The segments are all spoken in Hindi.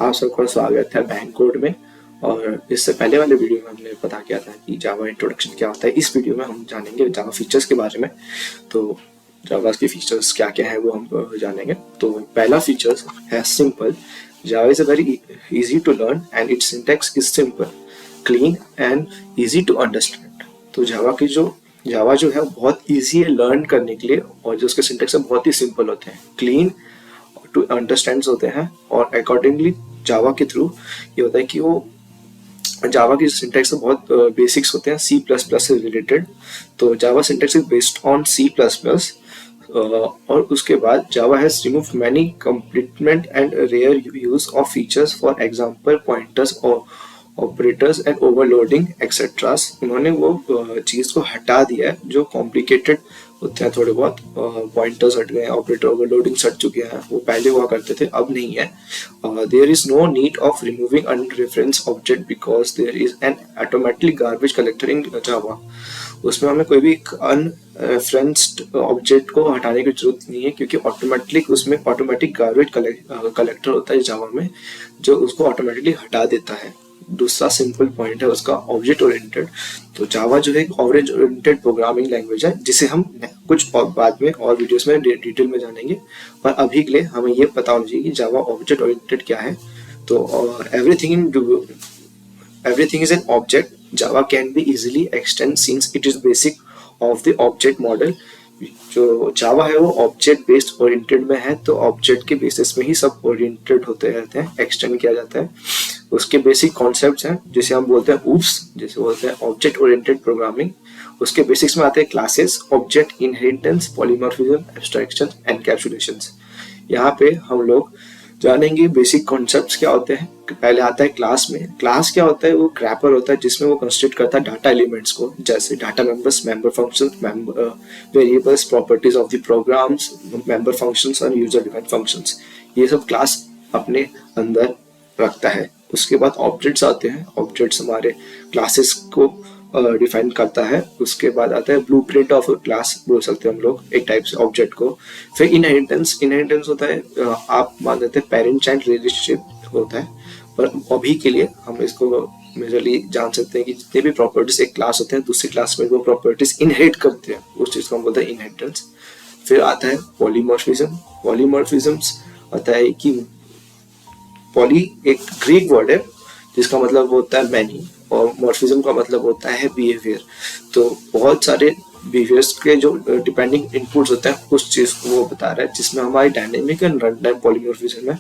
आप सबका स्वागत है बैंक कोड में। और इससे पहले वाले वीडियो में हमने पता किया था कि जावा इंट्रोडक्शन क्या होता है। इस वीडियो में हम जानेंगे जावा फीचर्स के बारे में। तो जावा के फीचर्स क्या क्या है वो हम जानेंगे। तो पहला फीचर्स है simple. Java is a very easy to learn and its syntax is simple, clean and easy to understand. तो जावा जो है बहुत ईजी है लर्न करने के लिए, और जो उसके सिंटैक्स है बहुत ही सिंपल होते हैं, क्लीन टू अंडरस्टैंड होते हैं। और अकॉर्डिंगली जावा के थ्रू ये होता है कि वो जावा की सिंटैक्स बहुत बेसिक्स होते हैं सी प्लस प्लस से रिलेटेड। तो Java syntax is based on C plus plus. और उसके बाद Java has remove many complement and rare use of features, for example pointers और ऑपरेटर्स एंड ओवरलोडिंग एक्सेट्रास। उन्होंने वो चीज़ को हटा दिया है जो कॉम्प्लिकेटेड होते हैं। थोड़े बहुत पॉइंटर्स हट गए, ऑपरेटर ओवरलोडिंग हट चुके हैं, वो पहले हुआ करते थे, अब नहीं है। There is no need of removing unreferenced object because there is an automatically garbage collector in Java. उसमें हमें कोई भी अनरेफरेंस्ड ऑब्जेक्ट को हटाने की जरूरत नहीं है, क्योंकि ऑटोमेटिक उसमें ऑटोमेटिक गार्बेज कलेक्टर होता है जावा में, जो उसको ऑटोमेटिकली हटा देता है। दूसरा सिंपल पॉइंट है उसका ऑब्जेक्ट ओरिएंटेड। तो जावा जो है एक ऑब्जेक्ट ओरिएंटेड प्रोग्रामिंग लैंग्वेज है, जिसे हम कुछ और बाद में और वीडियोस में डिटेल में जानेंगे। पर अभी के लिए हमें ये पता होना चाहिए कि जावा ऑब्जेक्ट ओरिएंटेड क्या है। तो everything is an object. Java can be easily extended since it is basic of the object model. जो जावा है वो ऑब्जेक्ट बेस्ड ओरिएंटेड में है, तो ऑब्जेक्ट के बेसिस में ही सब ओरिएंटेड होते रहते हैं, एक्सटेंड किया जाता है। उसके बेसिक कॉन्सेप्ट्स हैं जिसे हम बोलते हैं ऊप्स, जिसे बोलते हैं ऑब्जेक्ट ओरिएंटेड प्रोग्रामिंग। उसके बेसिक्स में आते हैं classes, object inheritance, polymorphism, abstraction, encapsulations. यहाँ पे हम लोग जानेंगे बेसिक कॉन्सेप्ट्स क्या होते हैं। पहले आता है क्लास में। क्लास क्या होता है? वो क्रैपर होता है जिसमें वो कंस्ट्रक्ट करता है डाटा एलिमेंट्स को, जैसे data members, member functions, variables, properties of the programs, member functions और यूजर डिफाइंड फंक्शंस। ये सब क्लास अपने अंदर रखता है। उसके बाद ऑब्जेक्ट्स आते हैं। ऑब्जेक्ट्स हमारे क्लासेस को डिफाइन करता है। उसके बाद आता है ब्लूप्रिंट ऑफ क्लास, बोल सकते हैं हम लोग एक टाइप से ऑब्जेक्ट को। फिर इनहेरिटेंस होता है, आप मान लेते हैं पेरेंट चाइल्ड रिलेशनशिप होता है, पर अभी के लिए हम इसको मेजरली जान सकते हैं कि जितने भी प्रॉपर्टीज एक क्लास होते हैं, दूसरी क्लास में वो प्रॉपर्टीज इनहेरिट करते हैं, उस चीज को हम बोलते हैं इनहेरिटेंस। फिर आता है पॉलीमॉर्फिज्म। पॉलीमॉर्फिज्म्स आता है कि पॉली एक ग्रीक वर्ड है जिसका मतलब होता है मैनी, और मॉर्फिज्म का मतलब होता है बिहेवियर। तो बहुत सारे बिहेवियर्स के जो डिपेंडिंग इनपुट्स होते हैं उस चीज को वो बता रहा है, जिसमें हमारी dynamic and run time polymorphism है,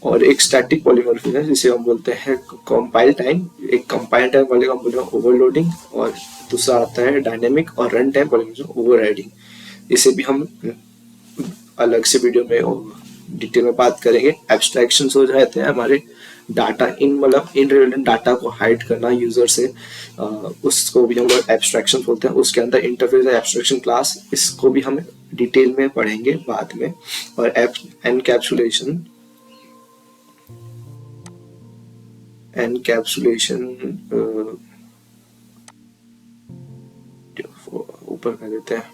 और एक स्टैटिक पॉलीमॉर्फिज्म है जिसे हम बोलते हैं कंपाइल टाइम। एक कंपाइल टाइम वाले का बोलते हैं ओवरलोडिंग, और दूसरा आता है डायनेमिक और रन टाइम पॉलीमॉर्फिज्म ओवरराइडिंग। इसे भी हम अलग से वीडियो में डिटेल में बात करेंगे। एब्स्ट्रैक्शंस हो जाते हैं हमारे डाटा मतलब इनरिलेवेंट डाटा को हाइड करना यूजर से, उसको भी हम लोग एब्स्ट्रैक्शन बोलते हैं। उसके अंदर इंटरफेस एब्स्ट्रैक्शन क्लास, इसको भी हम डिटेल में पढ़ेंगे बाद में। और एनकैप्सुलेशन ऊपर कर देते हैं।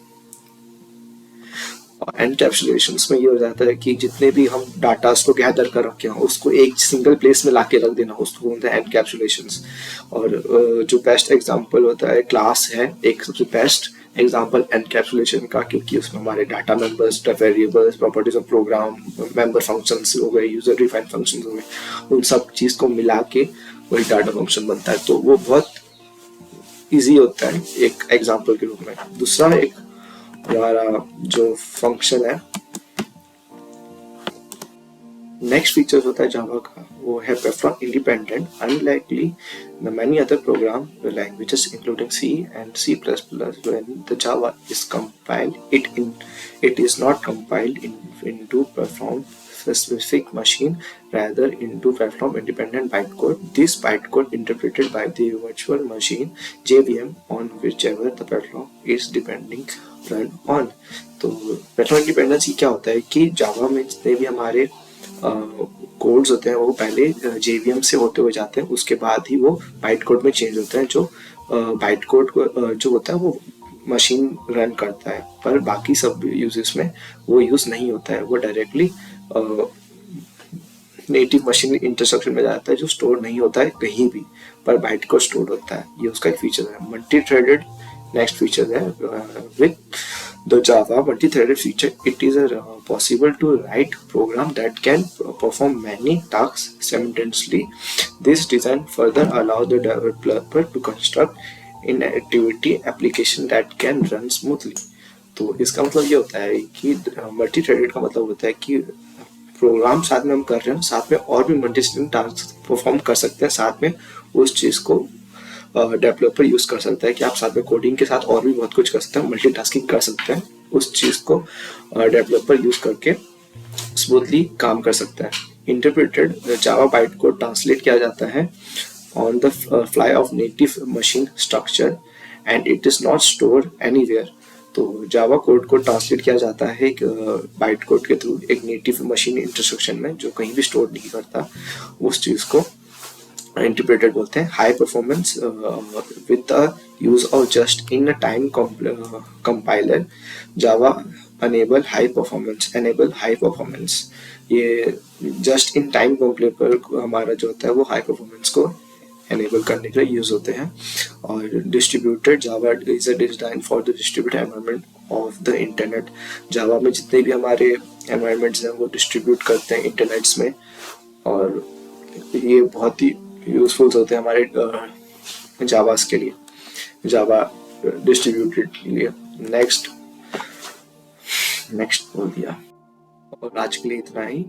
एनकैप्सुलेशंस में ये हो जाता है कि जितने भी हम डाटा को गैदर कर रखे हैं उसको एक सिंगल प्लेस में लाके रख देना, उसको बोलते हैं एनकैप्सुलेशंस। और जो बेस्ट एग्जांपल होता है क्लास है, एक सबसे बेस्ट एग्जांपल एनकैप्सुलेशन का, क्योंकि उसमें हमारे data members, variables, properties of program, member functions हो गए, यूजर डिफाइंड फंक्शंस हो गए, उन सब चीज को मिला के वही डाटा फंक्शन बनता है। तो वो बहुत ईजी होता है एक एग्जाम्पल के रूप में। दूसरा एक हमारा जो फंक्शन है, नेक्स्ट फीचर होता है जावा का, वो है platform independent. Unlikely the many other program languages including C and C++, when the Java is compiled, it is not compiled into platform specific machine, rather into platform independent bytecode. This bytecode interpreted by the virtual machine JVM on whichever the platform is depending run on. तो प्लेटफॉर्म इंडिपेंडेंस क्या होता है कि जावा में जितने भी हमारे कोड्स होते हैं वो पहले JVM से होते हुए जाते हैं, उसके बाद ही वो बाइट कोड में चेंज होते हैं। जो बाइट कोड जो होता है वो मशीन रन करता है, पर बाकी सब यूजेस में वो यूज नहीं होता है, वो डायरेक्टली नेटिव मशीन इंटरसेक्शन में जाता है जो स्टोर नहीं होता है कहीं भी, पर बाइट को स्टोर होता है। ये उसका एक फीचर है। मल्टी थ्रेडेड नेक्स्ट फीचर है with the Java multi threaded feature it is possible to write program that can perform many tasks simultaneously. This design further allow the developer to construct in activity application that can run smoothly. तो इसका मतलब ये होता है कि मल्टी थ्रेडेड का मतलब होता है कि प्रोग्राम साथ में हम कर रहे हैं, साथ में और भी मल्टी टास्क परफॉर्म कर सकते हैं, साथ में उस चीज़ को डेवलपर यूज कर सकता है कि आप साथ में कोडिंग के साथ और भी बहुत कुछ कर सकते हैं, मल्टीटास्किंग कर सकते हैं। उस चीज़ को डेवलपर यूज करके स्मूथली काम कर सकता है। इंटरप्रेटेड जावा बाइट को ट्रांसलेट किया जाता है on the fly of native machine structure and it is not store anywhere. तो जावा कोड को ट्रांसलेट किया जाता है एक बाइट कोड के थ्रू एक नेटिव मशीन इंटरसेक्शन में जो कहीं भी स्टोर नहीं करता। उस चीज़ को इंटरप्रेटेड बोलते हैं। High performance with the use of just in time compiler Java enable high performance. ये जस्ट इन टाइम कंपाइलर हमारा जो होता है वो हाई परफॉर्मेंस को एनेबल करने के लिए यूज होते हैं। और distributed Java is a design for the distributed environment of the internet. Java में जितने भी हमारे एनवायरनमेंट्स हैं वो डिस्ट्रीब्यूट करते हैं इंटरनेट्स में, और ये बहुत ही यूजफुल होते हैं हमारे जावास के लिए, जावा डिस्ट्रीब्यूटेड के लिए। नेक्स्ट बोल दिया। और आज के लिए इतना ही।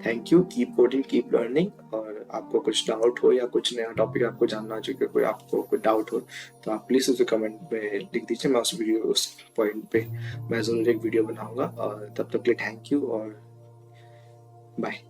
Thank you. Keep coding keep learning. और आपको कुछ डाउट हो या कुछ नया टॉपिक आपको जानना चाहिए, कोई आपको कोई डाउट हो तो आप प्लीज़ उसे कमेंट में लिख दीजिए। मैं उस पॉइंट पे मैं ज़रूर एक वीडियो बनाऊंगा। और तब तक के लिए थैंक यू और बाय।